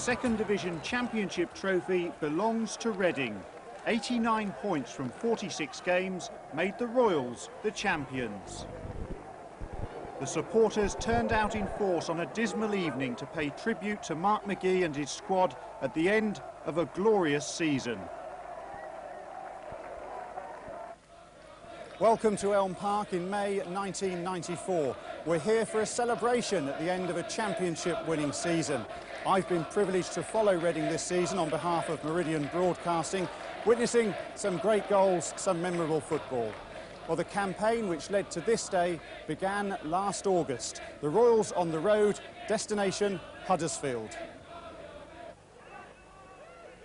Second Division Championship trophy belongs to Reading. 89 points from 46 games made the Royals the champions. The supporters turned out in force on a dismal evening to pay tribute to Mark McGee and his squad at the end of a glorious season. Welcome to Elm Park in May 1994. We're here for a celebration at the end of a championship winning season. I've been privileged to follow Reading this season on behalf of Meridian Broadcasting, witnessing some great goals, some memorable football. Well, the campaign which led to this day began last August. The Royals on the road, destination Huddersfield.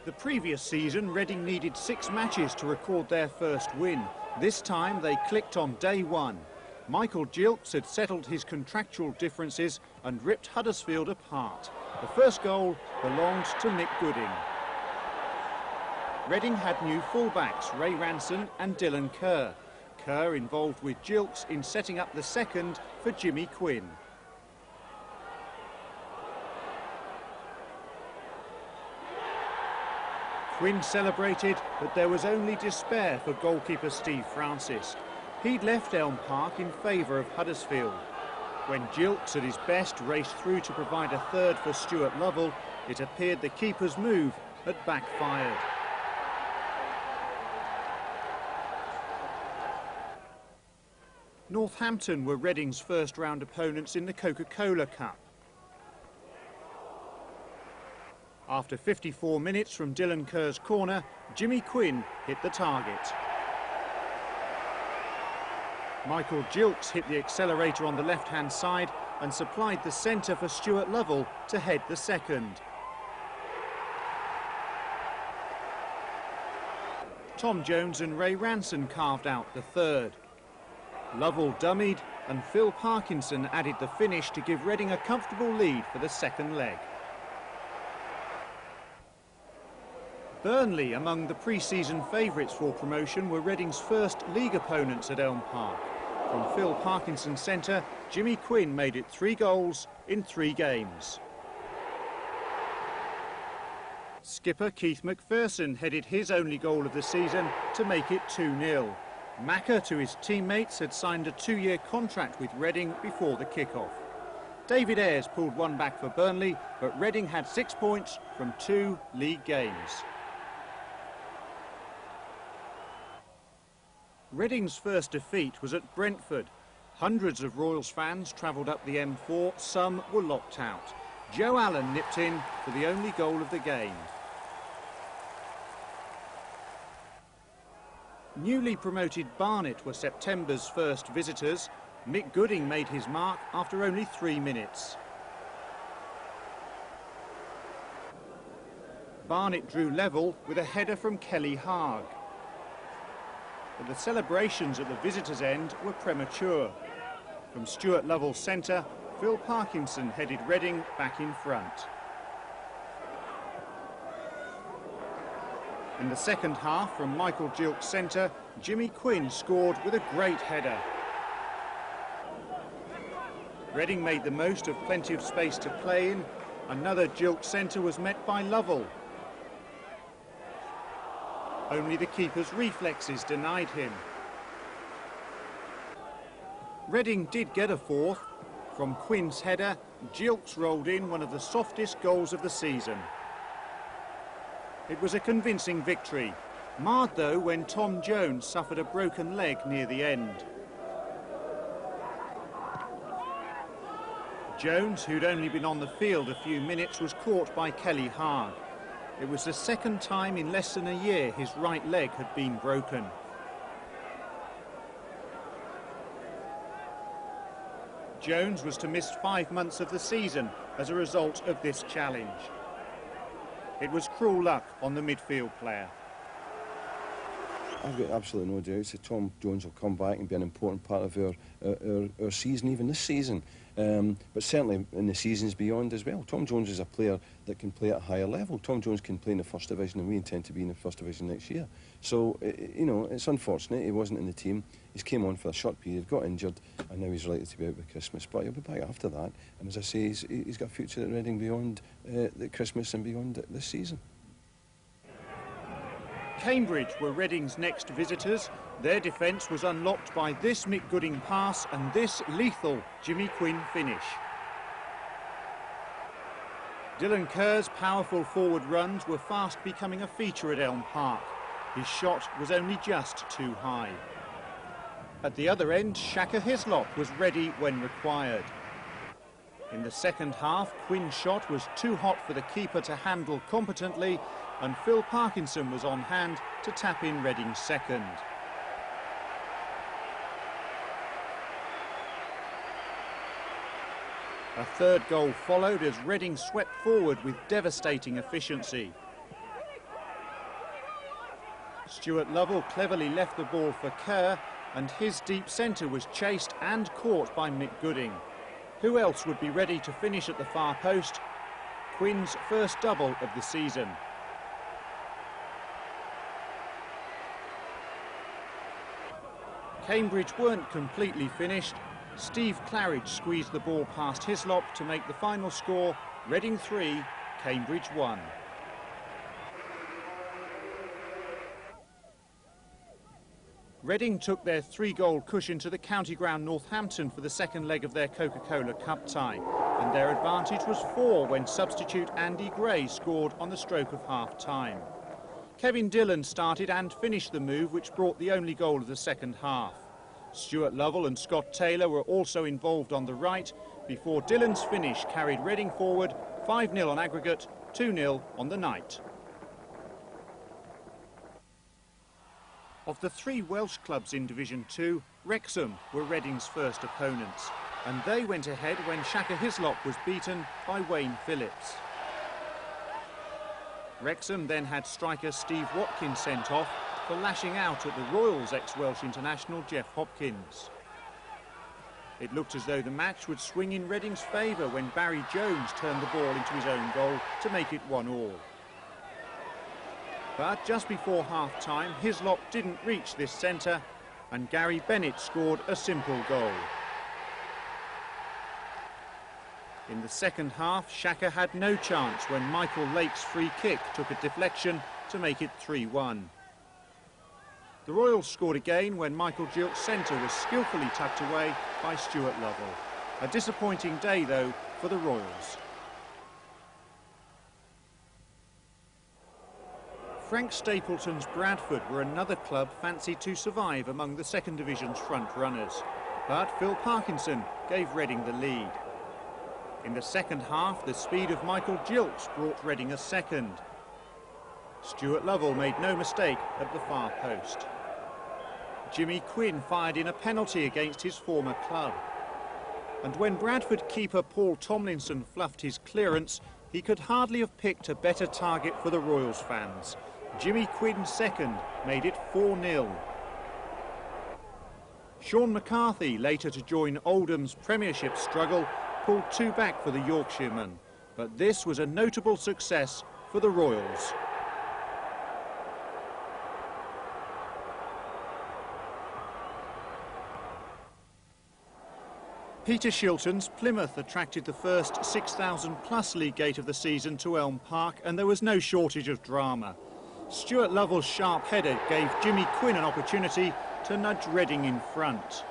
The previous season, Reading needed 6 matches to record their first win. This time they clicked on day one. Michael Gilks had settled his contractual differences and ripped Huddersfield apart. The first goal belonged to Mick Gooding. Reading had new fullbacks, Ray Ranson and Dylan Kerr. Kerr involved with Gilks in setting up the second for Jimmy Quinn. Quinn celebrated, but there was only despair for goalkeeper Steve Francis. He'd left Elm Park in favour of Huddersfield. When Gilks at his best raced through to provide a third for Stuart Lovell, it appeared the keeper's move had backfired. Northampton were Reading's first round opponents in the Coca-Cola Cup. After 54 minutes from Dylan Kerr's corner, Jimmy Quinn hit the target. Michael Gilks hit the accelerator on the left-hand side and supplied the centre for Stuart Lovell to head the second. Tom Jones and Ray Ranson carved out the third. Lovell dummied and Phil Parkinson added the finish to give Reading a comfortable lead for the second leg. Burnley, among the pre-season favourites for promotion, were Reading's first league opponents at Elm Park. From Phil Parkinson's centre, Jimmy Quinn made it 3 goals in 3 games. Skipper Keith McPherson headed his only goal of the season to make it 2-0. Macca, to his teammates, had signed a 2-year contract with Reading before the kick-off. David Ayres pulled one back for Burnley, but Reading had 6 points from 2 league games. Reading's first defeat was at Brentford. Hundreds of Royals fans travelled up the M4, some were locked out. Joe Allen nipped in for the only goal of the game. Newly promoted Barnet were September's first visitors. Mick Gooding made his mark after only 3 minutes. Barnet drew level with a header from Kelly Haag. But the celebrations at the visitors' end were premature. From Stuart Lovell's centre, Phil Parkinson headed Reading back in front. In the second half, from Michael Gilks' centre, Jimmy Quinn scored with a great header. Reading made the most of plenty of space to play in. Another Gilks centre was met by Lovell. Only the keeper's reflexes denied him. Reading did get a fourth. From Quinn's header, Gilks rolled in one of the softest goals of the season. It was a convincing victory, marred though when Tom Jones suffered a broken leg near the end. Jones, who'd only been on the field a few minutes, was caught by Kelly Haag. It was the second time in less than a year his right leg had been broken. Jones was to miss 5 months of the season as a result of this challenge. It was cruel luck on the midfield player. I've got absolutely no doubt that Tom Jones will come back and be an important part of our season, even this season. But certainly in the seasons beyond as well. Tom Jones is a player that can play at a higher level. Tom Jones can play in the First Division, and we intend to be in the First Division next year. So, you know, it's unfortunate he wasn't in the team. He's came on for a short period, got injured, and now he's likely to be out by Christmas. But he'll be back after that. And as I say, he's got a future at Reading beyond the Christmas and beyond this season. Cambridge were Reading's next visitors. Their defence was unlocked by this Mick Gooding pass and this lethal Jimmy Quinn finish. Dylan Kerr's powerful forward runs were fast becoming a feature at Elm Park. His shot was only just too high. At the other end, Shaka Hislop was ready when required. In the second half, Quinn's shot was too hot for the keeper to handle competently, and Phil Parkinson was on hand to tap in Reading's second. A third goal followed as Reading swept forward with devastating efficiency. Stuart Lovell cleverly left the ball for Kerr, and his deep centre was chased and caught by Mick Gooding. Who else would be ready to finish at the far post? Quinn's first double of the season. Cambridge weren't completely finished. Steve Claridge squeezed the ball past Hislop to make the final score Reading 3, Cambridge 1. Reading took their 3-goal cushion to the county ground Northampton for the second leg of their Coca-Cola Cup tie, and their advantage was 4 when substitute Andy Gray scored on the stroke of half-time. Kevin Dillon started and finished the move, which brought the only goal of the second half. Stuart Lovell and Scott Taylor were also involved on the right, before Dillon's finish carried Reading forward 5-0 on aggregate, 2-0 on the night. Of the 3 Welsh clubs in Division 2, Wrexham were Reading's first opponents, and they went ahead when Shaka Hislop was beaten by Wayne Phillips. Wrexham then had striker Steve Watkins sent off for lashing out at the Royals' ex-Welsh international Jeff Hopkins. It looked as though the match would swing in Reading's favour when Barry Jones turned the ball into his own goal to make it 1-1. But just before half-time, Hislop didn't reach this centre, and Gary Bennett scored a simple goal. In the second half, Shaka had no chance when Michael Lake's free kick took a deflection to make it 3-1. The Royals scored again when Michael Gilt's centre was skillfully tucked away by Stuart Lovell. A disappointing day, though, for the Royals. Frank Stapleton's Bradford were another club fancied to survive among the second division's front runners. But Phil Parkinson gave Reading the lead. In the second half, the speed of Michael Gilts brought Reading a second. Stuart Lovell made no mistake at the far post. Jimmy Quinn fired in a penalty against his former club. And when Bradford keeper Paul Tomlinson fluffed his clearance, he could hardly have picked a better target for the Royals fans. Jimmy Quinn's second made it 4-0. Sean McCarthy, later to join Oldham's Premiership struggle, pulled 2 back for the Yorkshireman. But this was a notable success for the Royals. Peter Shilton's Plymouth attracted the first 6,000-plus league gate of the season to Elm Park, and there was no shortage of drama. Stuart Lovell's sharp header gave Jimmy Quinn an opportunity to nudge Reading in front.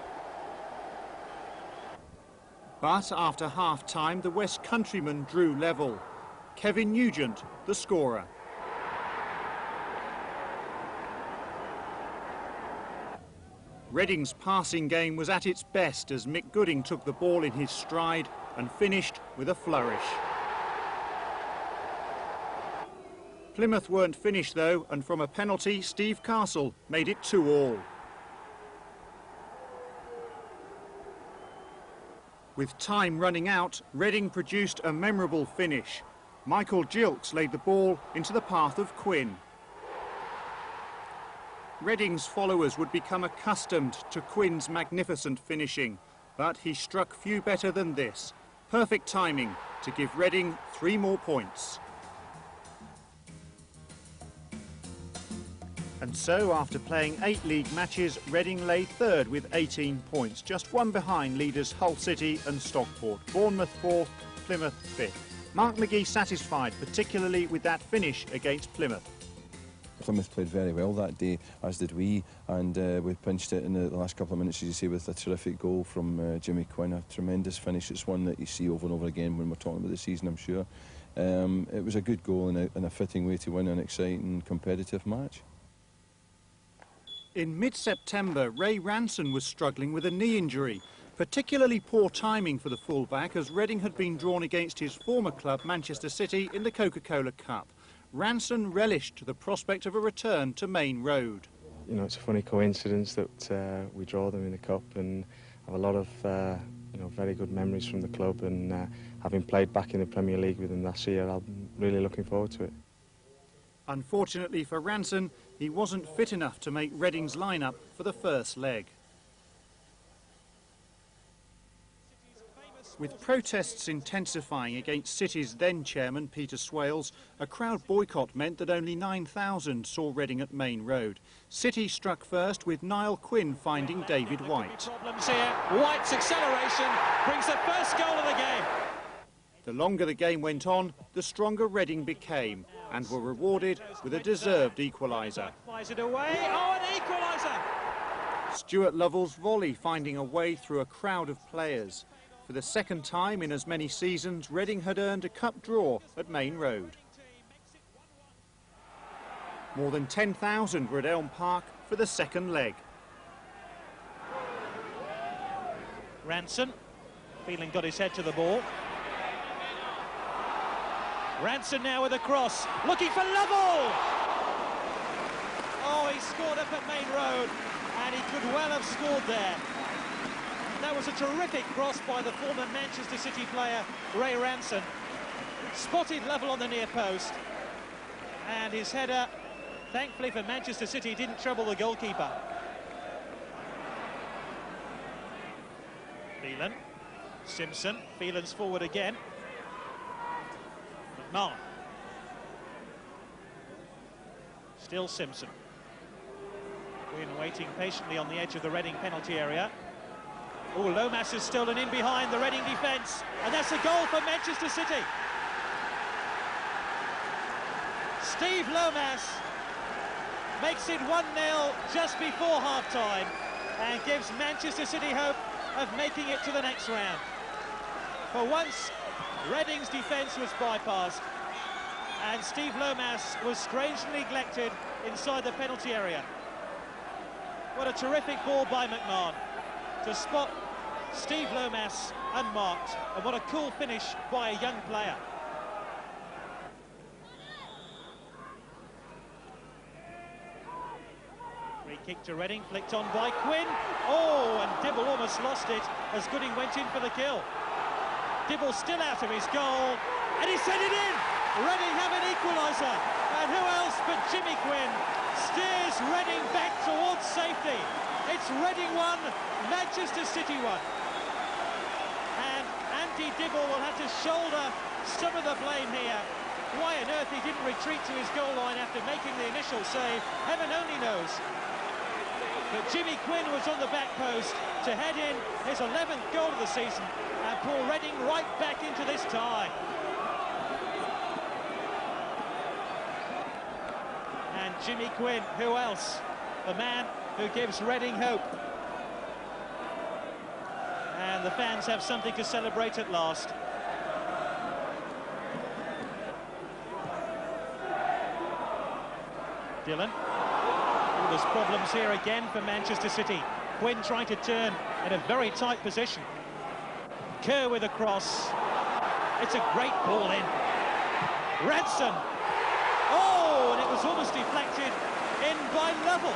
But after half-time, the West Countryman drew level. Kevin Nugent, the scorer. Reading's passing game was at its best as Mick Gooding took the ball in his stride and finished with a flourish. Plymouth weren't finished though, and from a penalty, Steve Castle made it 2-2. With time running out, Reading produced a memorable finish. Michael Gilts laid the ball into the path of Quinn. Reading's followers would become accustomed to Quinn's magnificent finishing, but he struck few better than this. Perfect timing to give Reading 3 more points. And so, after playing 8 league matches, Reading lay third with 18 points, just one behind leaders Hull City and Stockport. Bournemouth fourth, Plymouth fifth. Mark McGee satisfied, particularly with that finish against Plymouth. Plymouth played very well that day, as did we, and we pinched it in the last couple of minutes, as you say, with a terrific goal from Jimmy Quinn, a tremendous finish. It's one that you see over and over again when we're talking about the season, I'm sure. It was a good goal and a fitting way to win an exciting, competitive match. In mid-September, Ray Ranson was struggling with a knee injury. Particularly poor timing for the fullback, as Reading had been drawn against his former club, Manchester City, in the Coca-Cola Cup. Ranson relished the prospect of a return to Main Road. You know, it's a funny coincidence that we draw them in the Cup, and have a lot of very good memories from the club, and having played back in the Premier League with them last year, I'm really looking forward to it. Unfortunately for Ranson, he wasn't fit enough to make Reading's lineup for the first leg. With protests intensifying against City's then-chairman, Peter Swales, a crowd boycott meant that only 9,000 saw Reading at Main Road. City struck first, with Niall Quinn finding David White. Problems here. White's acceleration brings the first goal of the game. The longer the game went on, the stronger Reading became, and were rewarded with a deserved equaliser. Flies it away. Oh, an equaliser! Stuart Lovell's volley finding a way through a crowd of players. For the second time in as many seasons, Reading had earned a cup draw at Main Road. More than 10,000 were at Elm Park for the second leg. Ranson, Phelan got his head to the ball. Ranson now with a cross, looking for Lovell! Oh, he scored up at Main Road, and he could well have scored there. That was a terrific cross by the former Manchester City player, Ray Ranson. Spotted Lovell on the near post, and his header, thankfully for Manchester City, didn't trouble the goalkeeper. Phelan, Simpson, Phelan's forward again. McMahon. Still Simpson. Quinn waiting patiently on the edge of the Reading penalty area. Oh, Lomas is stolen in behind the Reading defence, and that's a goal for Manchester City. Steve Lomas makes it 1-0 just before half-time and gives Manchester City hope of making it to the next round. For once, Reading's defence was bypassed, and Steve Lomas was strangely neglected inside the penalty area. What a terrific ball by McMahon to spot Steve Lomas unmarked, and what a cool finish by a young player. Free kick to Reading, flicked on by Quinn. Oh, and Dibble almost lost it as Gooding went in for the kill. Dibble still out of his goal, and he sent it in! Reading have an equaliser, and who else but Jimmy Quinn steers Reading back towards safety. It's Reading 1, Manchester City 1. And Andy Dibble will have to shoulder some of the blame here. Why on earth he didn't retreat to his goal line after making the initial save, heaven only knows. But Jimmy Quinn was on the back post to head in his 11th goal of the season and pull Reading right back into this tie. And Jimmy Quinn, who else? The man who gives Reading hope. And the fans have something to celebrate at last. Dillon. Oh, there's problems here again for Manchester City. Quinn trying to turn in a very tight position. Kerr with a cross. It's a great ball in. Ranson. Oh, and it was almost deflected in by Lovell.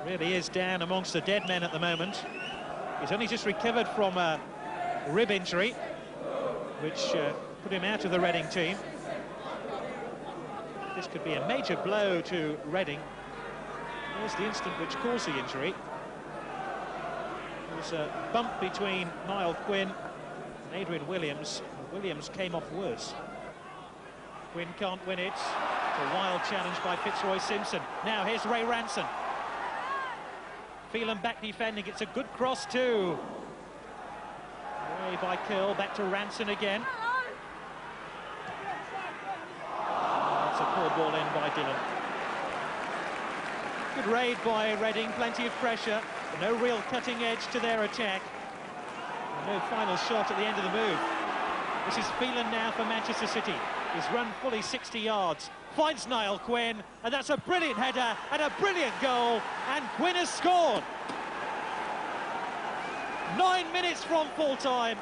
Really is down amongst the dead men at the moment. He's only just recovered from a rib injury, which put him out of the Reading team. This could be a major blow to Reading. Here's the instant which caused the injury. There was a bump between Niall Quinn and Adrian Williams. Williams came off worse. Quinn can't win it. It's a wild challenge by Fitzroy Simpson. Now here's Ray Ranson. Phelan back defending. It's a good cross too. Away by Curl, back to Ranson again. That's a poor ball in by Dillon. Good raid by Reading, plenty of pressure, but no real cutting edge to their attack. No final shot at the end of the move. This is Phelan now for Manchester City. He's run fully 60 yards, finds Niall Quinn, and that's a brilliant header and a brilliant goal, and Quinn has scored. 9 minutes from full-time,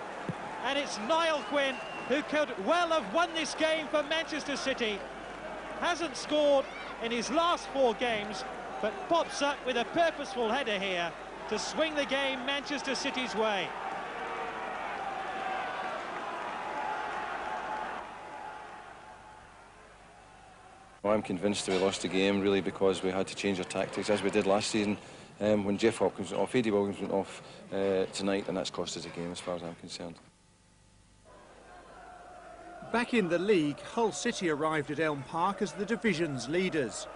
and it's Niall Quinn who could well have won this game for Manchester City. Hasn't scored in his last 4 games, but pops up with a purposeful header here to swing the game Manchester City's way. Well, I'm convinced we lost the game really because we had to change our tactics as we did last season when Jeff Hopkins went off, Eddie Williams went off tonight, and that's cost us a game as far as I'm concerned. Back in the league, Hull City arrived at Elm Park as the division's leaders.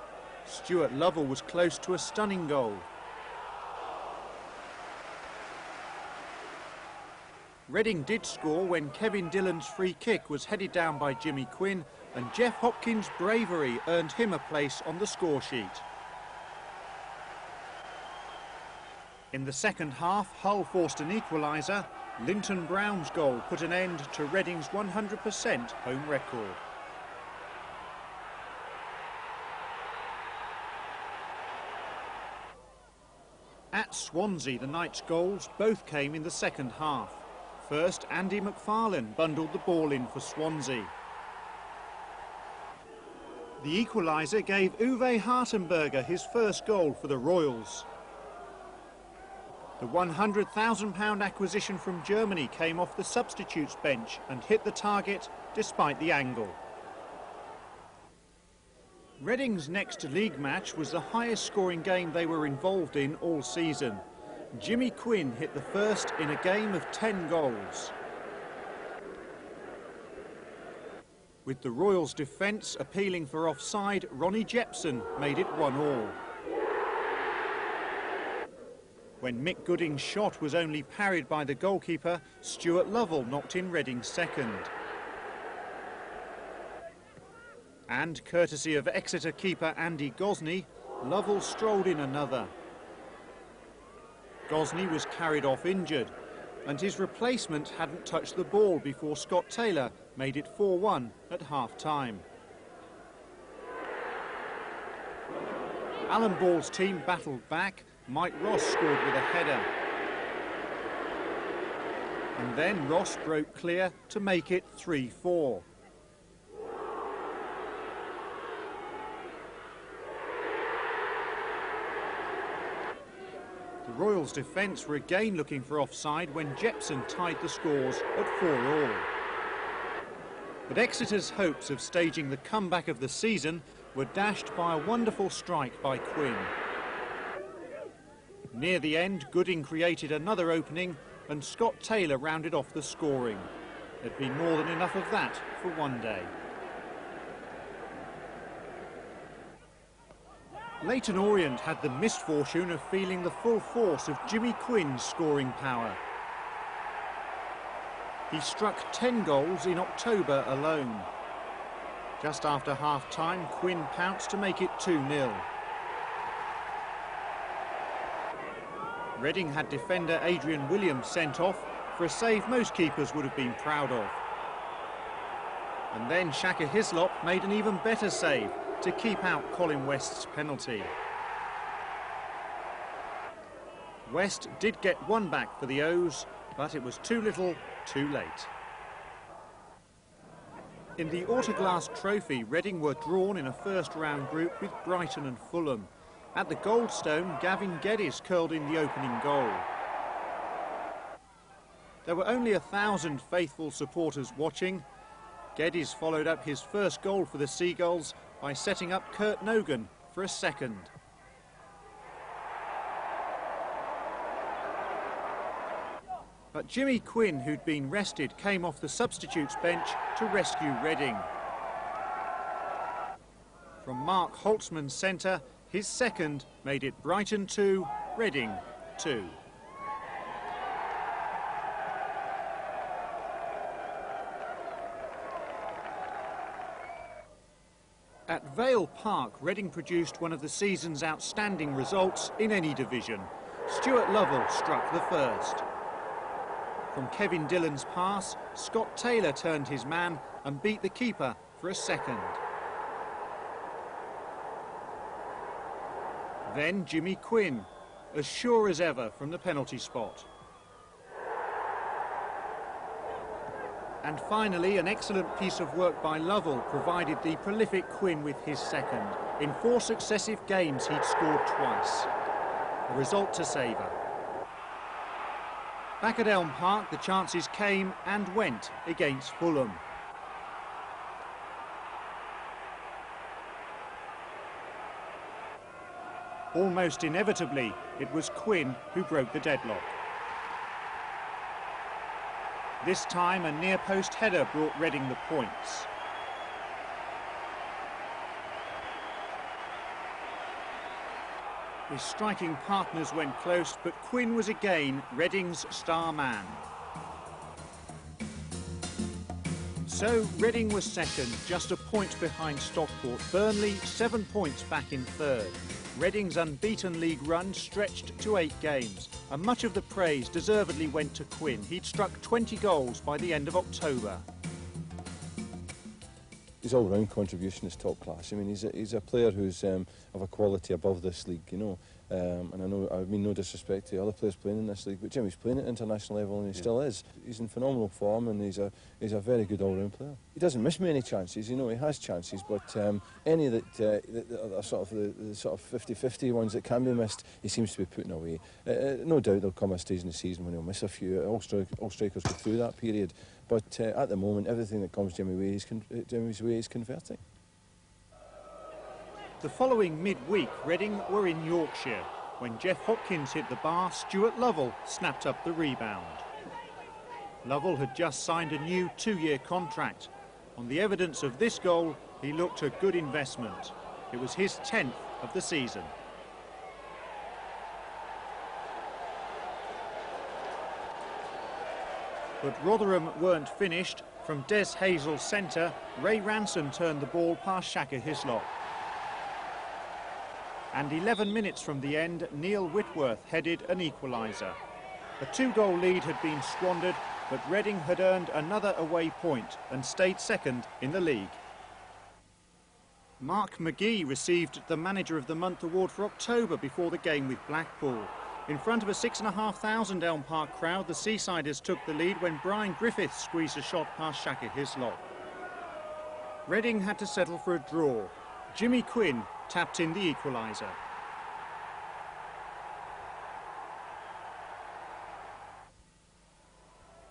Stuart Lovell was close to a stunning goal. Reading did score when Kevin Dillon's free kick was headed down by Jimmy Quinn, and Jeff Hopkins' bravery earned him a place on the score sheet. In the second half, Hull forced an equaliser. Linton Brown's goal put an end to Reading's 100% home record. At Swansea, the Knights' goals both came in the second half. First, Andy McFarlane bundled the ball in for Swansea. The equaliser gave Uwe Hartenberger his first goal for the Royals. The £100,000 acquisition from Germany came off the substitutes bench and hit the target despite the angle. Reading's next league match was the highest scoring game they were involved in all season. Jimmy Quinn hit the first in a game of 10 goals. With the Royals' defence appealing for offside, Ronnie Jepson made it 1-1. When Mick Gooding's shot was only parried by the goalkeeper, Stuart Lovell knocked in Reading's second. And courtesy of Exeter keeper Andy Gosney, Lovell strolled in another. Gosney was carried off injured, and his replacement hadn't touched the ball before Scott Taylor made it 4-1 at half-time. Alan Ball's team battled back. Mike Ross scored with a header. And then Ross broke clear to make it 3-4. The Royals' defence were again looking for offside when Jepson tied the scores at 4-4. But Exeter's hopes of staging the comeback of the season were dashed by a wonderful strike by Quinn. Near the end, Gooding created another opening and Scott Taylor rounded off the scoring. There'd been more than enough of that for one day. Leyton Orient had the misfortune of feeling the full force of Jimmy Quinn's scoring power. He struck 10 goals in October alone. Just after half-time, Quinn pounced to make it 2-0. Reading had defender Adrian Williams sent off for a save most keepers would have been proud of. And then Shaka Hislop made an even better save to keep out Colin West's penalty. West did get one back for the O's, but it was too little, too late. In the Autoglass Trophy, Reading were drawn in a first-round group with Brighton and Fulham. At the Goldstone, Gavin Geddes curled in the opening goal. There were only 1,000 faithful supporters watching. Geddes followed up his first goal for the Seagulls by setting up Kurt Nogan for a second. But Jimmy Quinn, who'd been rested, came off the substitutes bench to rescue Reading. From Mark Holtzman's centre, his second made it Brighton 2, Reading 2. At Vale Park, Reading produced one of the season's outstanding results in any division. Stuart Lovell struck the first. From Kevin Dillon's pass, Scott Taylor turned his man and beat the keeper for a second. Then Jimmy Quinn, as sure as ever from the penalty spot. And finally, an excellent piece of work by Lovell provided the prolific Quinn with his second. In 4 successive games, he'd scored twice. A result to savour. Back at Elm Park, the chances came and went against Fulham. Almost inevitably, it was Quinn who broke the deadlock. This time, a near-post header brought Reading the points. His striking partners went close, but Quinn was again Reading's star man. So Reading was second, just a point behind Stockport. Burnley 7 points back in third. Reading's unbeaten league run stretched to 8 games, and much of the praise deservedly went to Quinn. He'd struck 20 goals by the end of October. His all-round contribution is top class. I mean, he's a player who's of a quality above this league, you know. And I mean no disrespect to other players playing in this league, but Jimmy's playing at international level, and he still is. He's in phenomenal form, and he's a very good all-round player. He doesn't miss many chances, you know. He has chances, but any that are sort of the sort of 50-50 ones that can be missed, he seems to be putting away. No doubt there'll come a stage in the season when he'll miss a few. All strikers go through that period. But at the moment, everything that comes Jimmy's way is converting. The following midweek, Reading were in Yorkshire. When Jeff Hopkins hit the bar, Stuart Lovell snapped up the rebound. Lovell had just signed a new 2-year contract. On the evidence of this goal, he looked a good investment. It was his 10th of the season. But Rotherham weren't finished. From Des Hazel's centre, Ray Ranson turned the ball past Shaka Hislop. And 11 minutes from the end, Neil Whitworth headed an equaliser. A 2-goal lead had been squandered, but Reading had earned another away point and stayed second in the league. Mark McGee received the Manager of the Month award for October before the game with Blackpool. In front of a 6,500 Elm Park crowd, the Seasiders took the lead when Brian Griffiths squeezed a shot past Shaka Hislop. Reading had to settle for a draw. Jimmy Quinn tapped in the equaliser.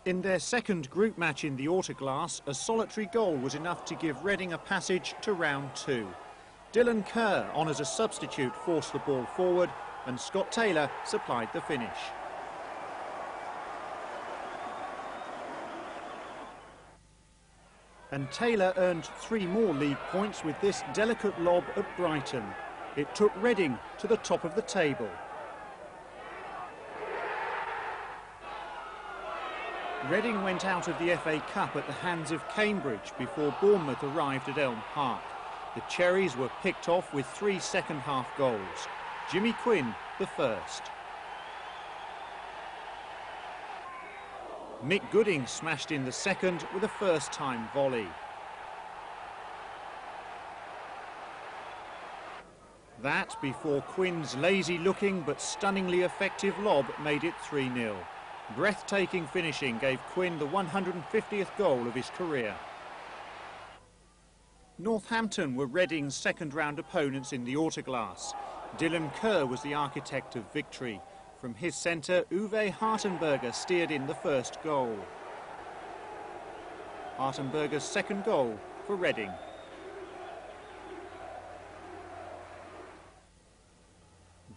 In their second group match in the Autoglass, a solitary goal was enough to give Reading a passage to round 2. Dylan Kerr, on as a substitute, forced the ball forward, and Scott Taylor supplied the finish. And Taylor earned 3 more league points with this delicate lob at Brighton. It took Reading to the top of the table. Reading went out of the FA Cup at the hands of Cambridge before Bournemouth arrived at Elm Park. The Cherries were picked off with 3 second-half goals. Jimmy Quinn, the first. Mick Gooding smashed in the second with a first-time volley. That, before Quinn's lazy-looking but stunningly effective lob, made it 3-0. Breathtaking finishing gave Quinn the 150th goal of his career. Northampton were Reading's second-round opponents in the Autoglass. Dylan Kerr was the architect of victory. From his centre, Uwe Hartenberger steered in the first goal. Hartenberger's second goal for Reading.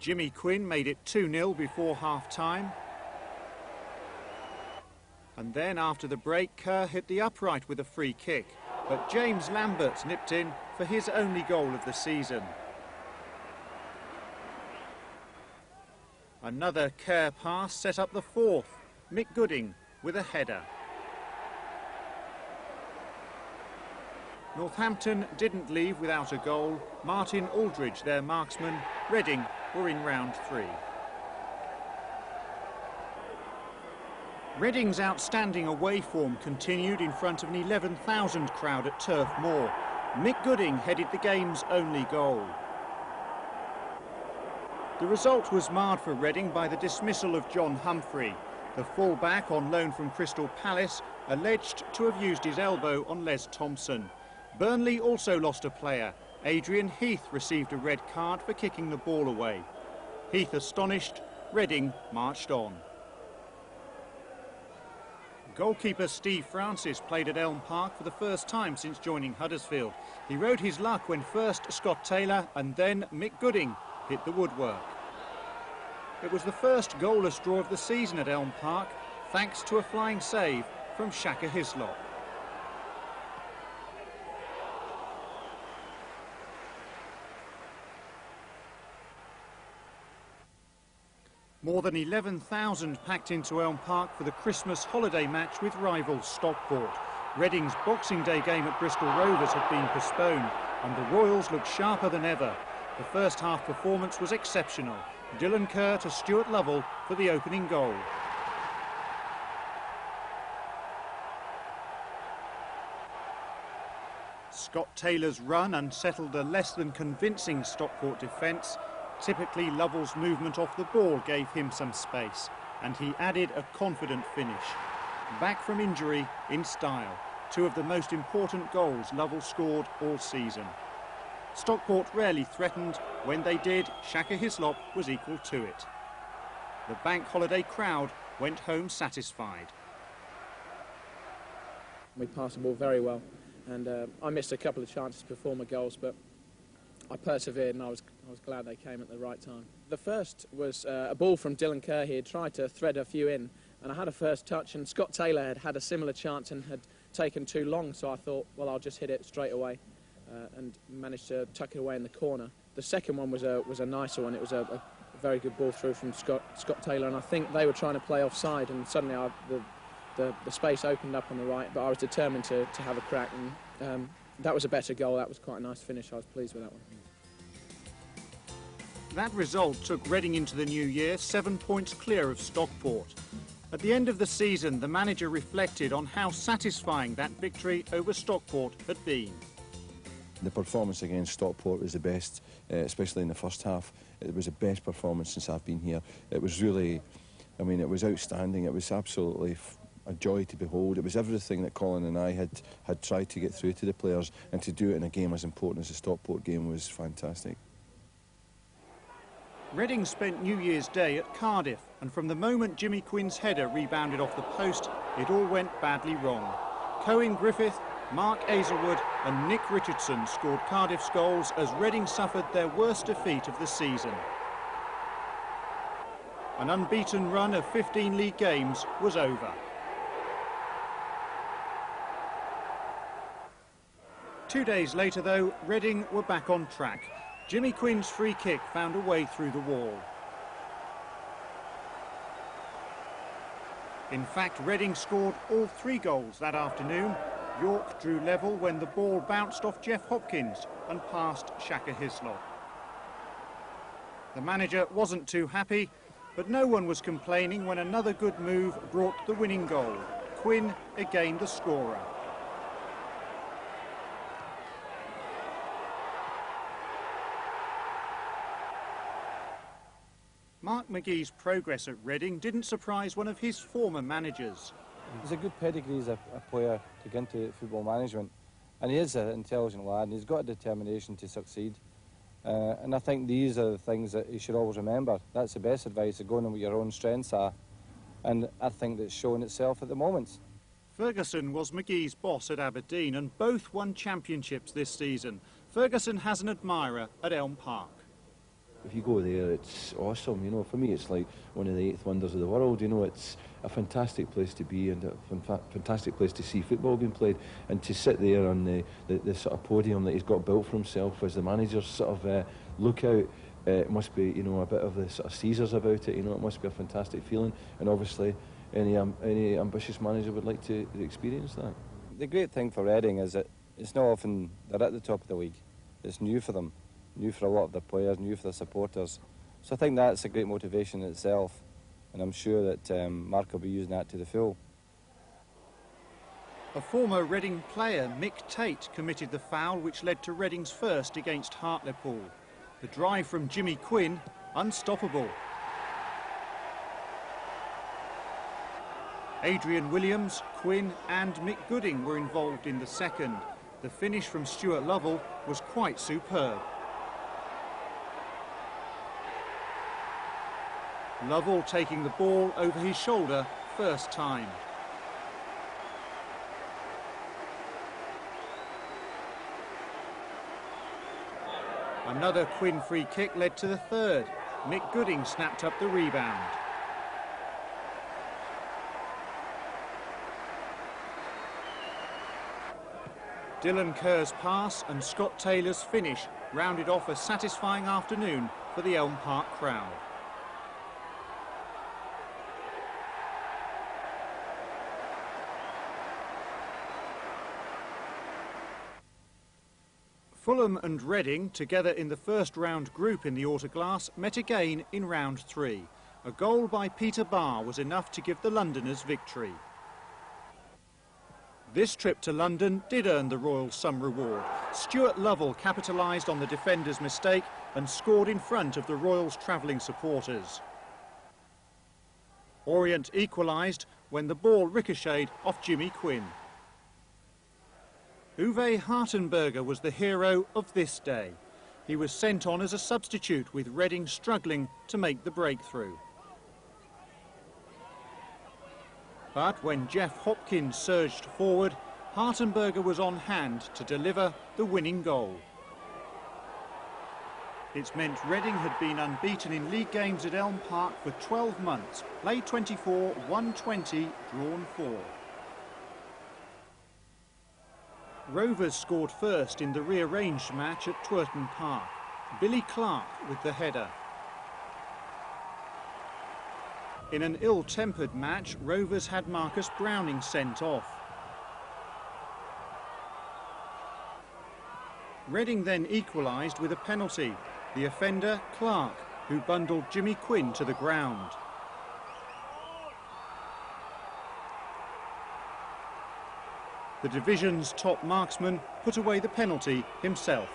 Jimmy Quinn made it 2-0 before half-time. And then after the break, Kerr hit the upright with a free kick. But James Lambert nipped in for his only goal of the season. Another Kerr pass set up the fourth. Mick Gooding with a header. Northampton didn't leave without a goal. Martin Aldridge, their marksman. Reading were in round 3. Reading's outstanding away form continued in front of an 11,000 crowd at Turf Moor. Mick Gooding headed the game's only goal. The result was marred for Reading by the dismissal of John Humphrey. The full-back on loan from Crystal Palace alleged to have used his elbow on Les Thompson. Burnley also lost a player. Adrian Heath received a red card for kicking the ball away. Heath astonished, Reading marched on. Goalkeeper Steve Francis played at Elm Park for the first time since joining Huddersfield. He rode his luck when first Scott Taylor and then Mick Gooding hit the woodwork. It was the first goalless draw of the season at Elm Park, thanks to a flying save from Shaka Hislop. More than 11,000 packed into Elm Park for the Christmas holiday match with rivals Stockport. Reading's Boxing Day game at Bristol Rovers had been postponed and the Royals looked sharper than ever. The first half performance was exceptional. Dylan Kerr to Stuart Lovell for the opening goal. Scott Taylor's run unsettled a less than convincing Stockport defence. Typically, Lovell's movement off the ball gave him some space, and he added a confident finish. Back from injury in style, 2 of the most important goals Lovell scored all season. Stockport rarely threatened. When they did, Shaka Hislop was equal to it. The bank holiday crowd went home satisfied. We passed the ball very well, and I missed a couple of chances before my goals, but I persevered and I was glad they came at the right time. The first was a ball from Dylan Kerr. He had tried to thread a few in, and I had a first touch, and Scott Taylor had had a similar chance and had taken too long, so I thought, well, I'll just hit it straight away, and managed to tuck it away in the corner. The second one was a nicer one. It was a very good ball through from Scott Taylor, and I think they were trying to play offside, and suddenly the space opened up on the right, but I was determined to have a crack, and that was a better goal. That was quite a nice finish. I was pleased with that one. That result took Reading into the new year 7 points clear of Stockport. At the end of the season, the manager reflected on how satisfying that victory over Stockport had been. The performance against Stockport was the best, especially in the first half. It was the best performance since I've been here. It was really, I mean, it was outstanding. It was absolutely a joy to behold. It was everything that Colin and I had tried to get through to the players, and to do it in a game as important as the Stockport game was fantastic. Reading spent New Year's Day at Cardiff, and from the moment Jimmy Quinn's header rebounded off the post, it all went badly wrong. Cohen Griffith, Mark Azelwood and Nick Richardson scored Cardiff's goals as Reading suffered their worst defeat of the season. An unbeaten run of 15 league games was over. Two days later, though, Reading were back on track. Jimmy Quinn's free kick found a way through the wall. In fact, Reading scored all 3 goals that afternoon. York drew level when the ball bounced off Jeff Hopkins and past Shaka Hislop. The manager wasn't too happy, but no one was complaining when another good move brought the winning goal. Quinn again the scorer. Mark McGee's progress at Reading didn't surprise one of his former managers. He's a good pedigree as a player to get into football management, and he is an intelligent lad and he's got a determination to succeed, and I think these are the things that he should always remember. That's the best advice, of going on what your own strengths are, and I think that's showing itself at the moment. Ferguson was McGee's boss at Aberdeen and both won championships this season. Ferguson has an admirer at Elm Park. if you go there, it's awesome. You know, for me, it's like one of the 8th wonders of the world. You know, it's a fantastic place to be and a fantastic place to see football being played, and to sit there on the sort of podium that he's got built for himself as the manager's sort of lookout. It must be, you know, a bit of the sort of Caesars about it. You know, it must be a fantastic feeling, and obviously any ambitious manager would like to experience that. The great thing for Reading is that it's not often they're at the top of the league. It's new for them, new for a lot of the players, new for the supporters. So I think that's a great motivation in itself, and I'm sure that Mark will be using that to the full. A former Reading player, Mick Tate, committed the foul which led to Reading's first against Hartlepool. The drive from Jimmy Quinn, unstoppable. Adrian Williams, Quinn and Mick Gooding were involved in the second. The finish from Stuart Lovell was quite superb. Lovell taking the ball over his shoulder first time. Another Quinn free kick led to the third. Mick Gooding snapped up the rebound. Dylan Kerr's pass and Scott Taylor's finish rounded off a satisfying afternoon for the Elm Park crowd. Fulham and Reading, together in the first round group in the Autoglass, met again in round 3. A goal by Peter Barr was enough to give the Londoners victory. This trip to London did earn the Royals some reward. Stuart Lovell capitalised on the defender's mistake and scored in front of the Royals' travelling supporters. Orient equalised when the ball ricocheted off Jimmy Quinn. Uwe Hartenberger was the hero of this day. He was sent on as a substitute, with Reading struggling to make the breakthrough. But when Jeff Hopkins surged forward, Hartenberger was on hand to deliver the winning goal. It's meant Reading had been unbeaten in league games at Elm Park for 12 months, played 24, won 20, drawn 4. Rovers scored first in the rearranged match at Twerton Park. Billy Clark with the header. In an ill-tempered match, Rovers had Marcus Browning sent off. Reading then equalised with a penalty. The offender, Clark, who bundled Jimmy Quinn to the ground. The division's top marksman put away the penalty himself.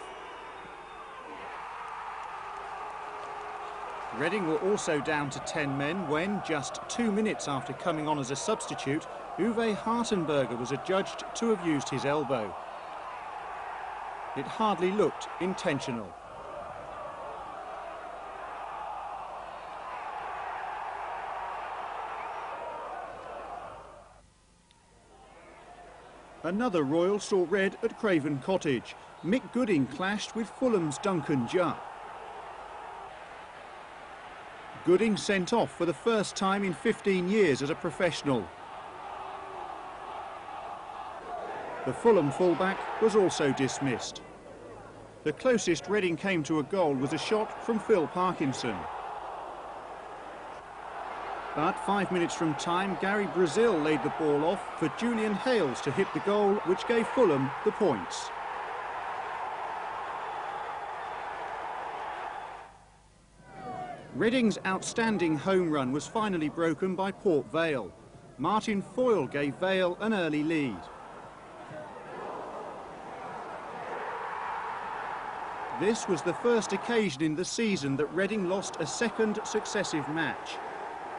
Reading were also down to 10 men when, just 2 minutes after coming on as a substitute, Uwe Hartenberger was adjudged to have used his elbow. It hardly looked intentional. Another Royal saw red at Craven Cottage. Mick Gooding clashed with Fulham's Duncan Jupp. Gooding sent off for the first time in 15 years as a professional. The Fulham fullback was also dismissed. The closest Reading came to a goal was a shot from Phil Parkinson. But 5 minutes from time, Gary Brazil laid the ball off for Julian Hales to hit the goal, which gave Fulham the points. Reading's outstanding home run was finally broken by Port Vale. Martin Foyle gave Vale an early lead. This was the first occasion in the season that Reading lost a second successive match.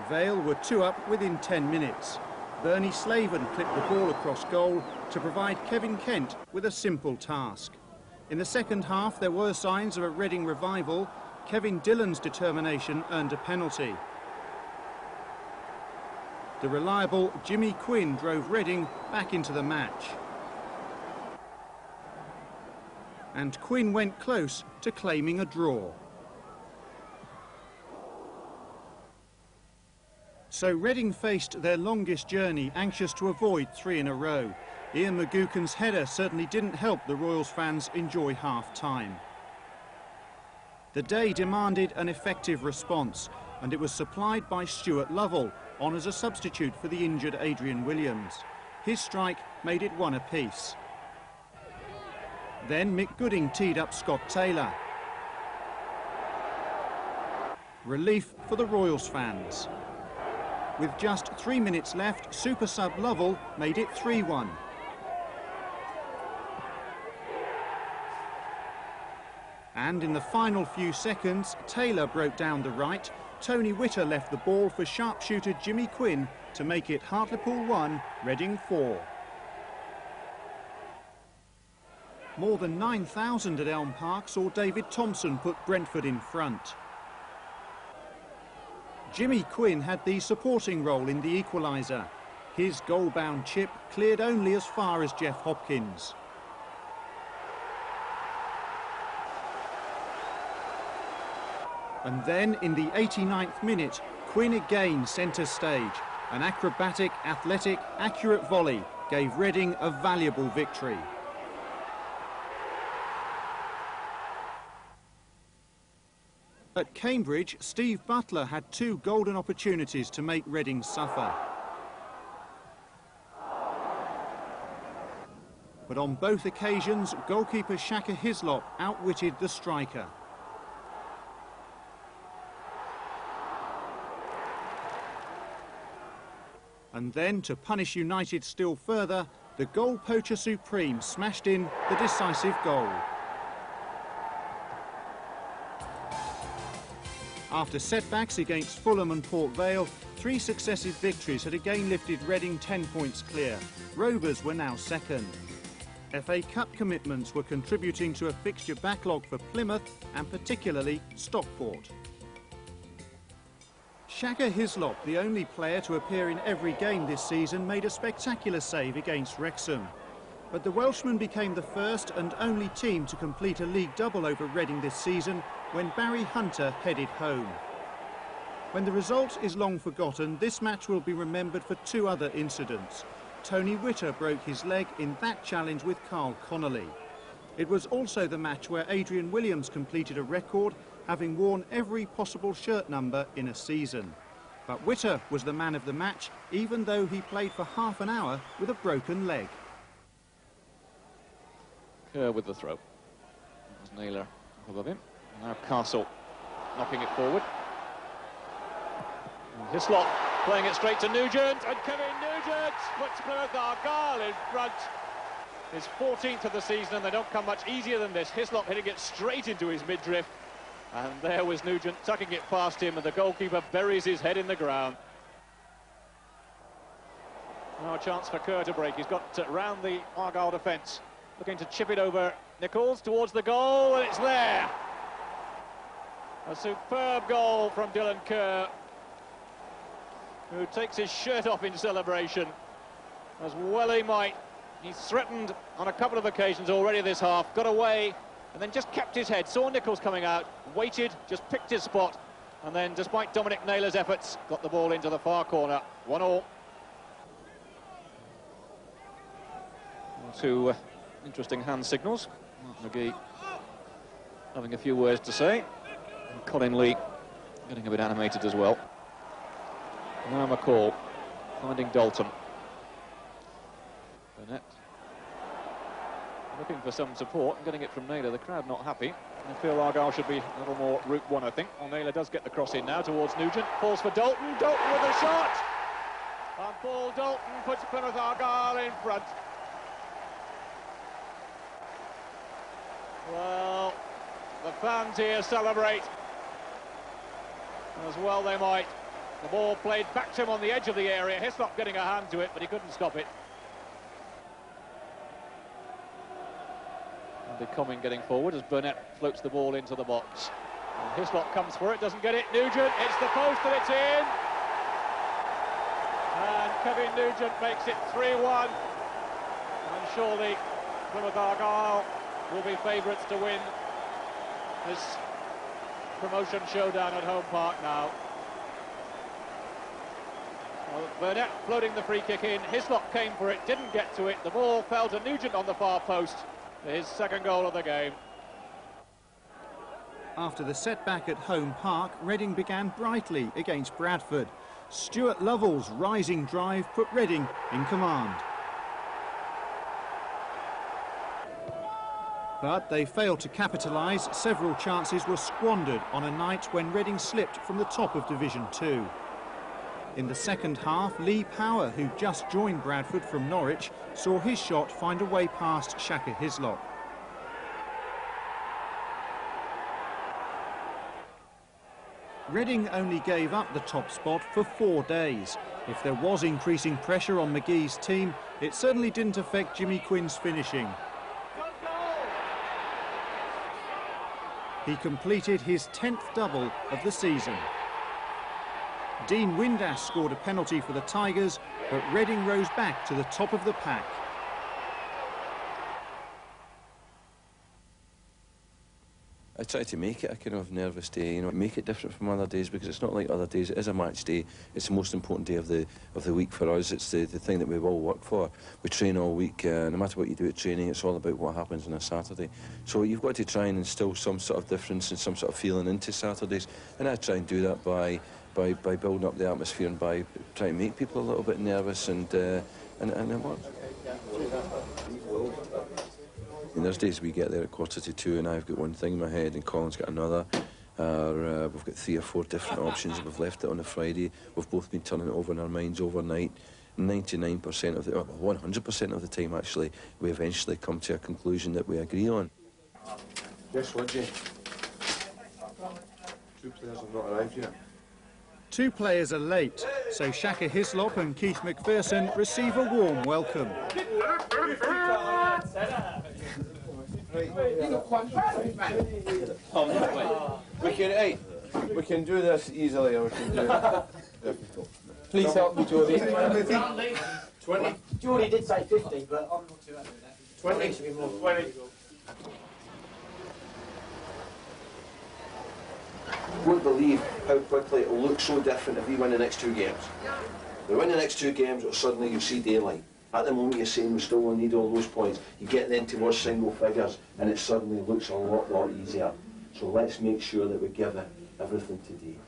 Vale were 2 up within 10 minutes. Bernie Slaven clipped the ball across goal to provide Kevin Kent with a simple task. In the second half, there were signs of a Reading revival. Kevin Dillon's determination earned a penalty. The reliable Jimmy Quinn drove Reading back into the match. And Quinn went close to claiming a draw. So Reading faced their longest journey, anxious to avoid 3 in a row. Ian McGuckin's header certainly didn't help the Royals fans enjoy half-time. The day demanded an effective response, and it was supplied by Stuart Lovell, on as a substitute for the injured Adrian Williams. His strike made it 1 apiece. Then Mick Gooding teed up Scott Taylor. Relief for the Royals fans. With just 3 minutes left, super sub Lovell made it 3-1. And in the final few seconds, Taylor broke down the right. Tony Witter left the ball for sharpshooter Jimmy Quinn to make it Hartlepool 1, Reading 4. More than 9,000 at Elm Park saw David Thompson put Brentford in front. Jimmy Quinn had the supporting role in the equaliser. His goal-bound chip cleared only as far as Jeff Hopkins. And then, in the 89th minute, Quinn again centre stage. An acrobatic, athletic, accurate volley gave Reading a valuable victory. At Cambridge, Steve Butler had 2 golden opportunities to make Reading suffer. But on both occasions, goalkeeper Shaka Hislop outwitted the striker. And then, to punish United still further, the goal poacher supreme smashed in the decisive goal. After setbacks against Fulham and Port Vale, 3 successive victories had again lifted Reading 10 points clear. Rovers were now second. FA Cup commitments were contributing to a fixture backlog for Plymouth and particularly Stockport. Shaka Hislop, the only player to appear in every game this season, made a spectacular save against Wrexham. But the Welshman became the first and only team to complete a league double over Reading this season when Barry Hunter headed home. When the result is long forgotten, this match will be remembered for 2 other incidents. Tony Witter broke his leg in that challenge with Carl Connolly. It was also the match where Adrian Williams completed a record, having worn every possible shirt number in a season. But Witter was the man of the match, even though he played for half an hour with a broken leg. Kerr with the throw. There's Naylor above him. Now Castle knocking it forward. And Hislop playing it straight to Nugent, and Kevin Nugent puts Plymouth Argyle in front. His 14th of the season, and they don't come much easier than this. Hislop hitting it straight into his midriff, and there was Nugent tucking it past him, and the goalkeeper buries his head in the ground. Now a chance for Kerr to break. He's got round the Argyle defence, looking to chip it over Nichols towards the goal, and it's there. A superb goal from Dylan Kerr, who takes his shirt off in celebration, as well he might. He's threatened on a couple of occasions already this half, got away, and then just kept his head, saw Nichols coming out, waited, just picked his spot, and then, despite Dominic Naylor's efforts, got the ball into the far corner. 1-1. 2 interesting hand signals. Mark McGee having a few words to say. And Colin Lee getting a bit animated as well. Now McCall finding Dalton. Burnett looking for some support and getting it from Naylor. The crowd not happy. I feel Argyle should be a little more Route 1, I think. Well, Naylor does get the cross in now towards Nugent. Falls for Dalton. Dalton with a shot! And Paul Dalton puts Plymouth Argyle in front. Well, the fans here celebrate. As well they might. The ball played back to him on the edge of the area. Hislop getting a hand to it, but he couldn't stop it. And the Coming getting forward as Burnett floats the ball into the box. And Hislop comes for it, doesn't get it. Nugent, it's the post and it's in. And Kevin Nugent makes it 3-1. And surely Plymouth Argyle will be favourites to win this promotion showdown at Home Park now. Well, Burnett floating the free kick in. Hislop came for it, didn't get to it. The ball fell to Nugent on the far post. His second goal of the game. After the setback at home park, Reading began brightly against Bradford. Stuart Lovell's rising drive put Reading in command. But they failed to capitalise. Several chances were squandered on a night when Reading slipped from the top of Division 2. In the second half, Lee Power, who just joined Bradford from Norwich, saw his shot find a way past Shaka Hislop. Reading only gave up the top spot for 4 days. If there was increasing pressure on McGee's team, it certainly didn't affect Jimmy Quinn's finishing. He completed his 10th double of the season. Dean Windass scored a penalty for the Tigers, but Reading rose back to the top of the pack. I try to make it a kind of nervous day, you know, make it different from other days, because it's not like other days. It is a match day. It's the most important day of the week for us. It's the thing that we've all worked for. We train all week. No matter what you do at training, it's all about what happens on a Saturday. So you've got to try and instill some sort of difference and some sort of feeling into Saturdays. And I try and do that by building up the atmosphere and by trying to make people a little bit nervous, and it works. And there's days we get there at 1:45 and I've got one thing in my head and Colin's got another. We've got 3 or 4 different options, and we've left it on a Friday. We've both been turning it over in our minds overnight. 99% of the, 100% of the time actually, we eventually come to a conclusion that we agree on. Yes, would you? 2 players have not arrived yet. 2 players are late, so Shaka Hislop and Keith McPherson receive a warm welcome. We can do this easily, or we can do it. Please help me, Jody. 20. Jody did say 50, but I'm not too happy with that. 20. 20. You won't believe how quickly it will look so different if we win the next 2 games. If we win the next 2 games, suddenly you'll see daylight. At the moment you're saying we still need all those points. You get then towards single figures and it suddenly looks a lot easier. So let's make sure that we give it everything today.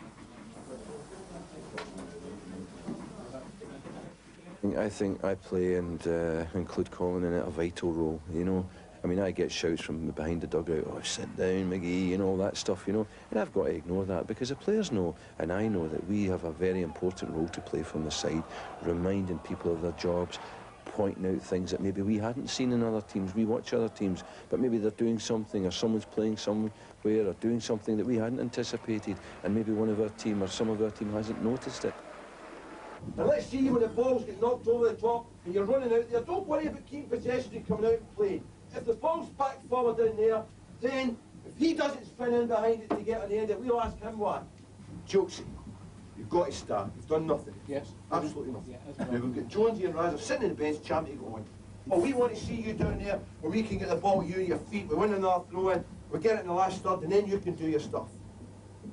I think I play and include Colin in it a vital role, you know. I mean, I get shouts from behind the dugout, oh, sit down, McGee, you know, all that stuff, you know. And I've got to ignore that, because the players know, and I know, that we have a very important role to play from the side, reminding people of their jobs, pointing out things that maybe we hadn't seen in other teams. We watch other teams, but maybe they're doing something, or someone's playing somewhere, or doing something that we hadn't anticipated, and maybe one of our team or some of our team hasn't noticed it. And let's see you when the balls get knocked over the top and you're running out there. Don't worry about keeping possession and coming out and playing. If the ball's back forward down there, then if he doesn't spin in behind it to get on the end of it, we'll ask him why. Chelsea, you've got to start. You've done nothing. Yes. Absolutely nothing. Yeah, now we've got Jonesy and Razor sitting in the bench, champing to go on. Well, we want to see you down there where we can get the ball to you, your feet, we win another throw in, we get it in the last third, and then you can do your stuff.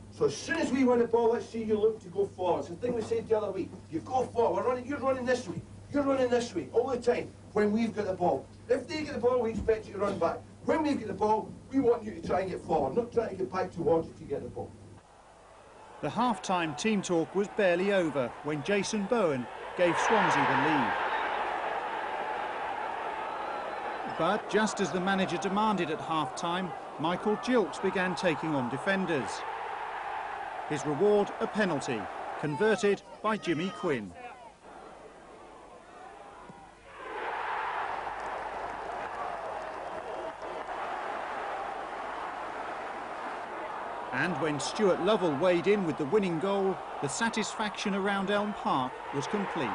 So as soon as we win the ball, let's see you look to go forward. It's the thing we said the other week. You go forward, you're running this way, you're running this way, all the time, when we've got the ball. If they get the ball, we expect you to run back. When we get the ball, we want you to try and get forward, not try to get back towards it to get the ball. The half-time team talk was barely over when Jason Bowen gave Swansea the lead. But just as the manager demanded at half-time, Michael Gilks began taking on defenders. His reward, a penalty, converted by Jimmy Quinn. And when Stuart Lovell weighed in with the winning goal, the satisfaction around Elm Park was complete.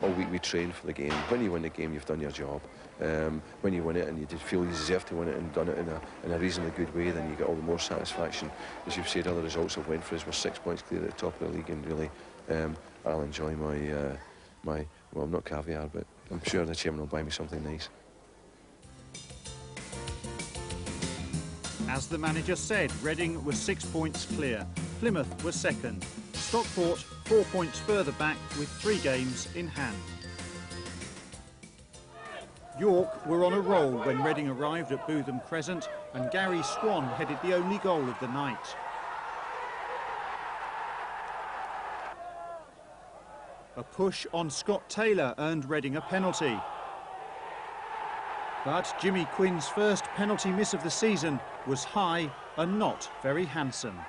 All week we train for the game. When you win the game, you've done your job. When you win it and you feel you deserve to win it and done it in a reasonably good way, then you get all the more satisfaction. As you've said, other results have went for us. We're 6 points clear at the top of the league, and really, I'll enjoy my well, not caviar, but I'm sure the chairman will buy me something nice. As the manager said, Reading was 6 points clear. Plymouth was second. Stockport 4 points further back with 3 games in hand. York were on a roll when Reading arrived at Bootham Crescent, and Gary Swan headed the only goal of the night. A push on Scott Taylor earned Reading a penalty. But Jimmy Quinn's first penalty miss of the season was high and not very handsome.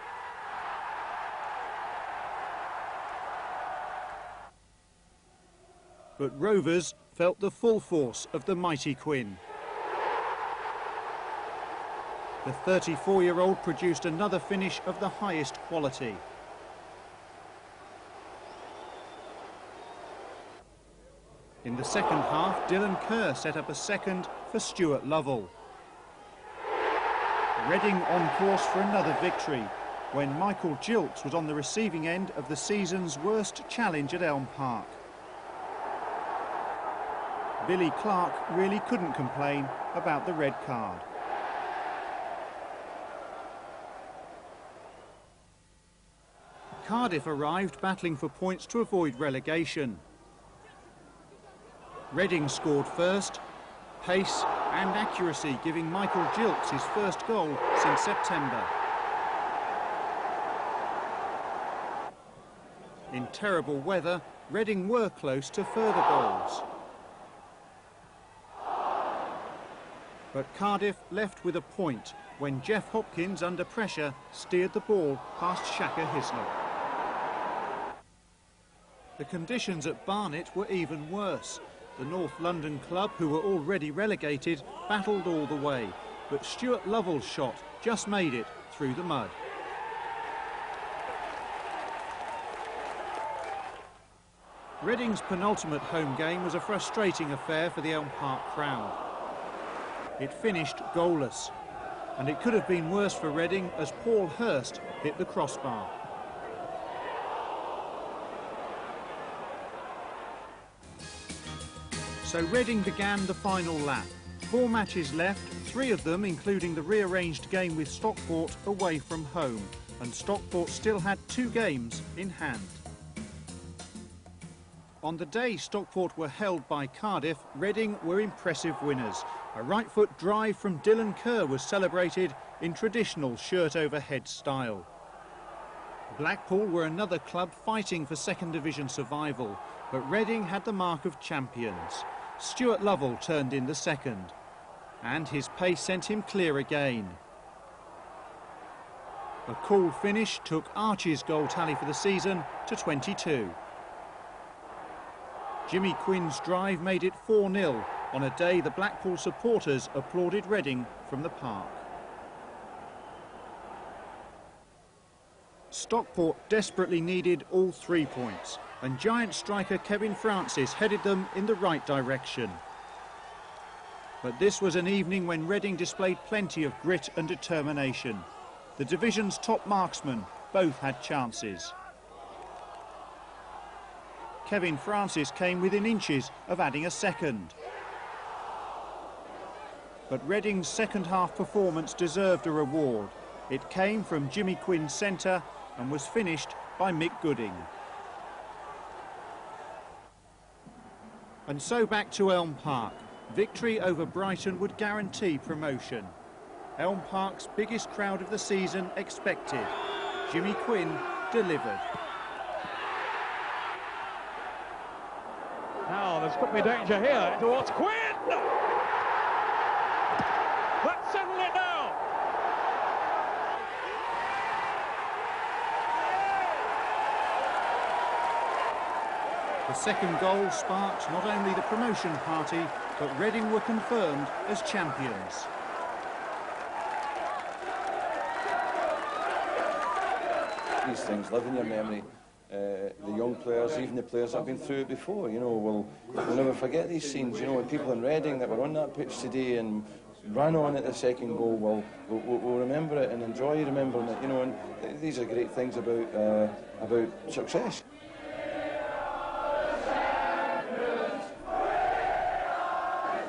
But Rovers felt the full force of the mighty Quinn. The 34-year-old produced another finish of the highest quality. In the second half, Dylan Kerr set up a second for Stuart Lovell. Reading on course for another victory when Michael Gilks was on the receiving end of the season's worst challenge at Elm Park. Billy Clark really couldn't complain about the red card. Cardiff arrived battling for points to avoid relegation. Reading scored first, pace and accuracy giving Michael Gilks his first goal since September. In terrible weather, Reading were close to further goals. But Cardiff left with a point when Jeff Hopkins, under pressure, steered the ball past Shaka Hislop. The conditions at Barnet were even worse. The North London club, who were already relegated, battled all the way, but Stuart Lovell's shot just made it through the mud. Reading's penultimate home game was a frustrating affair for the Elm Park crowd. It finished goalless, and it could have been worse for Reading as Paul Hurst hit the crossbar. So Reading began the final lap. 4 matches left, 3 of them, including the rearranged game with Stockport, away from home, and Stockport still had 2 games in hand. On the day Stockport were held by Cardiff, Reading were impressive winners. A right-foot drive from Dylan Kerr was celebrated in traditional shirt-over-head style. Blackpool were another club fighting for second division survival, but Reading had the mark of champions. Stuart Lovell turned in the second, and his pace sent him clear again. A cool finish took Archie's goal tally for the season to 22. Jimmy Quinn's drive made it 4-0 on a day the Blackpool supporters applauded Reading from the park. Stockport desperately needed all 3 points, and giant striker Kevin Francis headed them in the right direction. But this was an evening when Reading displayed plenty of grit and determination. The division's top marksmen both had chances. Kevin Francis came within inches of adding a second. But Reading's second half performance deserved a reward. It came from Jimmy Quinn's centre and was finished by Mick Gooding. And so back to Elm Park. Victory over Brighton would guarantee promotion. Elm Park's biggest crowd of the season expected. Jimmy Quinn delivered. Now there's could be danger here towards Quinn! Let's settle it now! The second goal sparked not only the promotion party, but Reading were confirmed as champions. These things live in your memory. The young players, even the players that have been through it before, you know, will never forget these scenes. You know, when people in Reading that were on that pitch today and ran on at the second goal will remember it and enjoy remembering it. You know, and these are great things about success.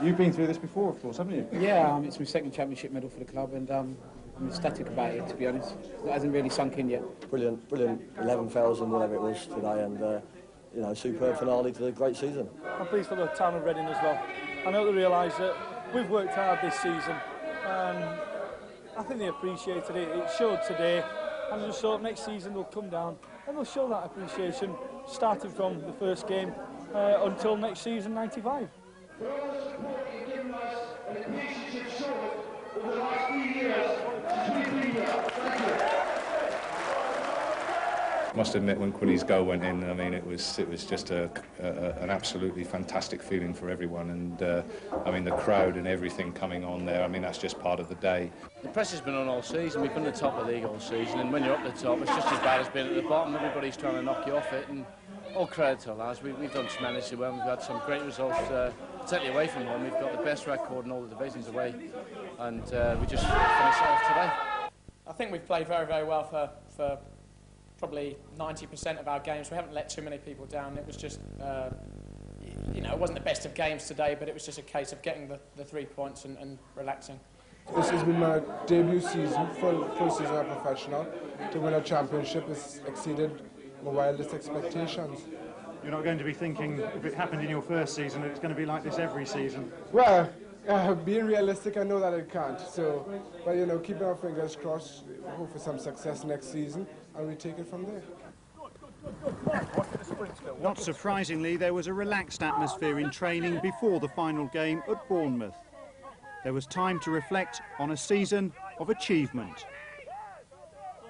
You've been through this before, of course, haven't you? Yeah, it's my second championship medal for the club, and I'm ecstatic about it, to be honest. It hasn't really sunk in yet. Brilliant 11,000, whatever it was today, and you know, superb finale to the great season. I'm pleased for the town of Reading as well. I know they realise that we've worked hard this season, and I think they appreciated it. It showed today, and I just hope next season they'll come down and they'll show that appreciation, starting from the first game until next season, 95. Must admit, when Quinny's goal went in, I mean, it was just an absolutely fantastic feeling for everyone, and I mean, the crowd and everything coming on there. I mean, that's just part of the day. The pressure's been on all season. We've been at the top of the league all season, and when you're up the top, it's just as bad as being at the bottom. Everybody's trying to knock you off it, and all credit to our lads. We've done tremendously well. We've had some great results, particularly away from home. We've got the best record in all the divisions away, and we just finished it off today. I think we've played very, very well for probably 90% of our games. We haven't let too many people down. It was just, you know, it wasn't the best of games today, but it was just a case of getting the 3 points and relaxing. This has been my debut season, full season as a professional. To win a championship has exceeded my wildest expectations. You're not going to be thinking, if it happened in your first season, that it's going to be like this every season? Well, being realistic, I know that it can't. So, but you know, keeping our fingers crossed, hope for some success next season, and we take it from there. Not surprisingly, there was a relaxed atmosphere in training before the final game at Bournemouth. There was time to reflect on a season of achievement.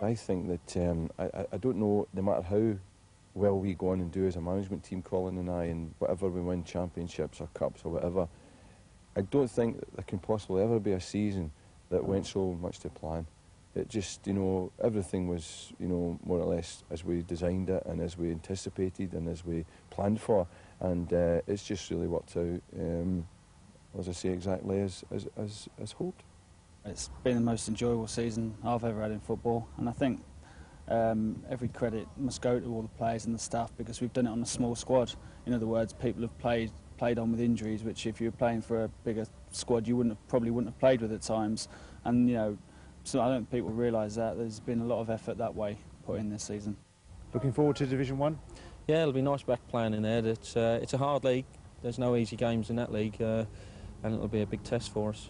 I think that I don't know, no matter how well we go on and do as a management team, Colin and I, and whatever we win, championships or cups or whatever, I don't think that there can possibly ever be a season that went so much to plan. It just, you know, everything was, you know, more or less as we designed it and as we anticipated and as we planned for, and it's just really worked out, as I say, exactly as hoped. It's been the most enjoyable season I've ever had in football, and I think every credit must go to all the players and the staff, because we've done it on a small squad. In other words, people have played on with injuries, which if you were playing for a bigger squad you probably wouldn't have played with at times, and you know, so I don't think people realise that there's been a lot of effort that way put in this season. Looking forward to Division 1? Yeah, it'll be nice back playing in there. It's a hard league, there's no easy games in that league, and it'll be a big test for us.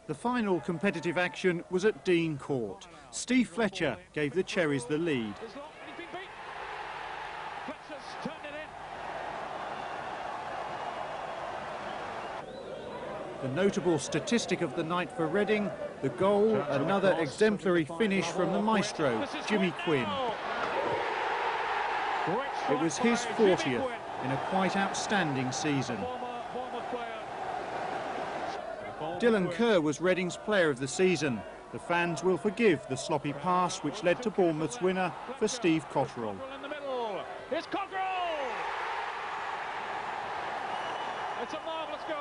The final competitive action was at Dean Court. Steve Fletcher gave the Cherries the lead. The notable statistic of the night for Reading, the goal, another exemplary finish from the maestro, Jimmy Quinn. It was his 40th in a quite outstanding season. Dylan Kerr was Reading's player of the season. The fans will forgive the sloppy pass which led to Bournemouth's winner for Steve Cotterill. It's Cotterill! It's a marvellous goal.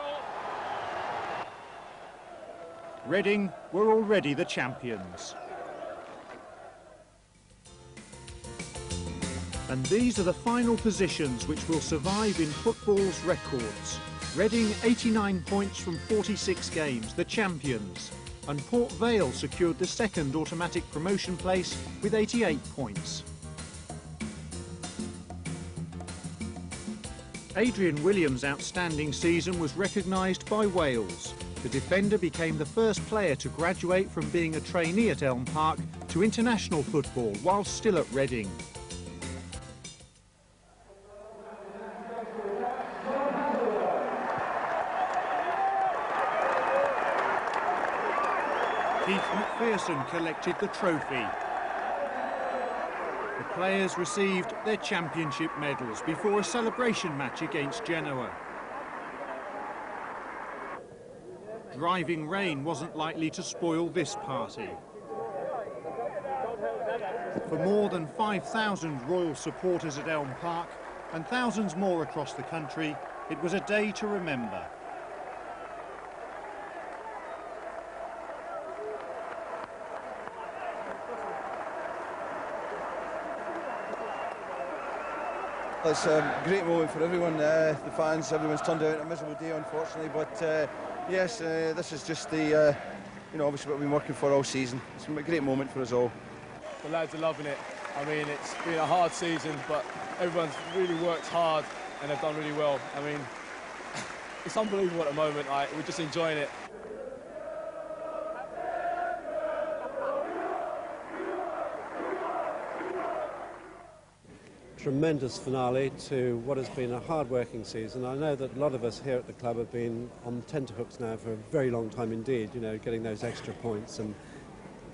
Reading were already the champions. And these are the final positions which will survive in football's records. Reading 89 points from 46 games, the champions. And Port Vale secured the second automatic promotion place with 88 points. Adrian Williams' outstanding season was recognised by Wales. The defender became the first player to graduate from being a trainee at Elm Park to international football while still at Reading. Keith McPherson collected the trophy. The players received their championship medals before a celebration match against Genoa. Driving rain wasn't likely to spoil this party. For more than 5,000 Royal supporters at Elm Park and thousands more across the country, it was a day to remember. It's a great moment for everyone, the fans. Everyone's turned out a miserable day, unfortunately, but Yes, this is just the, you know, obviously what we've been working for all season. It's been a great moment for us all. The lads are loving it. I mean, it's been a hard season, but everyone's really worked hard and they've done really well. I mean, it's unbelievable at the moment. We're just enjoying it. Tremendous finale to what has been a hard-working season. I know that a lot of us here at the club have been on tenterhooks now for a very long time indeed, you know, getting those extra points. And,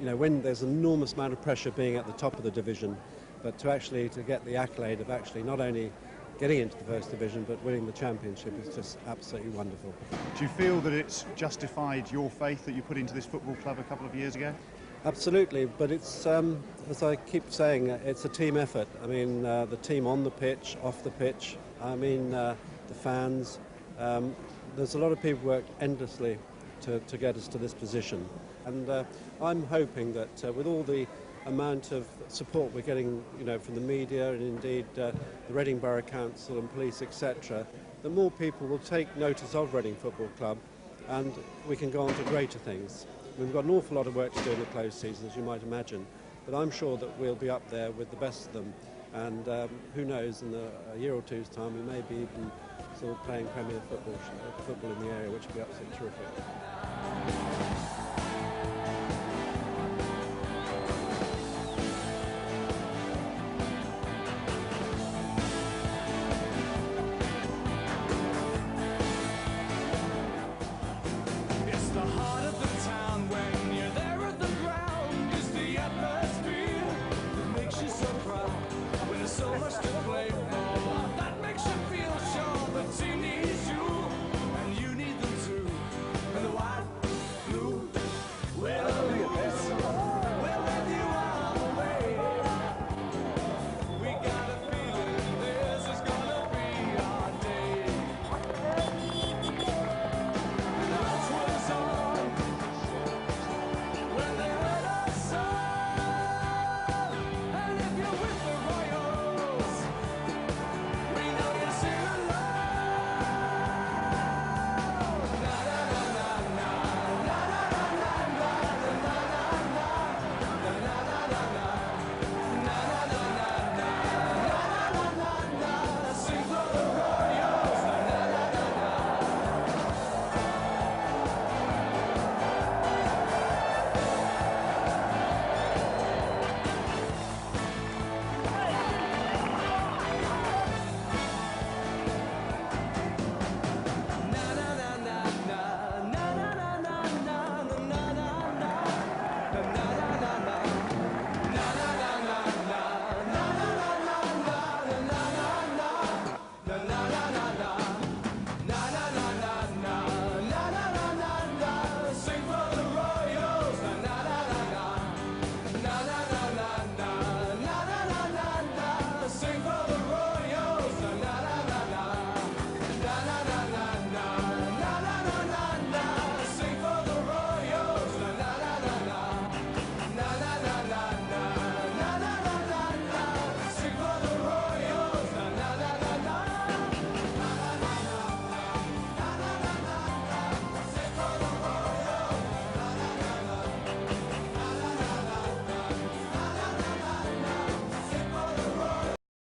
you know, when there's an enormous amount of pressure being at the top of the division, but to get the accolade of actually not only getting into the first division but winning the championship is just absolutely wonderful. Do you feel that it's justified your faith that you put into this football club a couple of years ago? Absolutely, but it's, as I keep saying, it's a team effort. I mean, the team on the pitch, off the pitch, I mean, the fans. There's a lot of people worked endlessly to get us to this position. And I'm hoping that with all the amount of support we're getting, you know, from the media and indeed the Reading Borough Council and police, etc., that more people will take notice of Reading Football Club and we can go on to greater things. We've got an awful lot of work to do in the closed season, as you might imagine, but I'm sure that we'll be up there with the best of them. And who knows, in a year or two's time, we may be even sort of playing Premier football in the area, which would be absolutely terrific.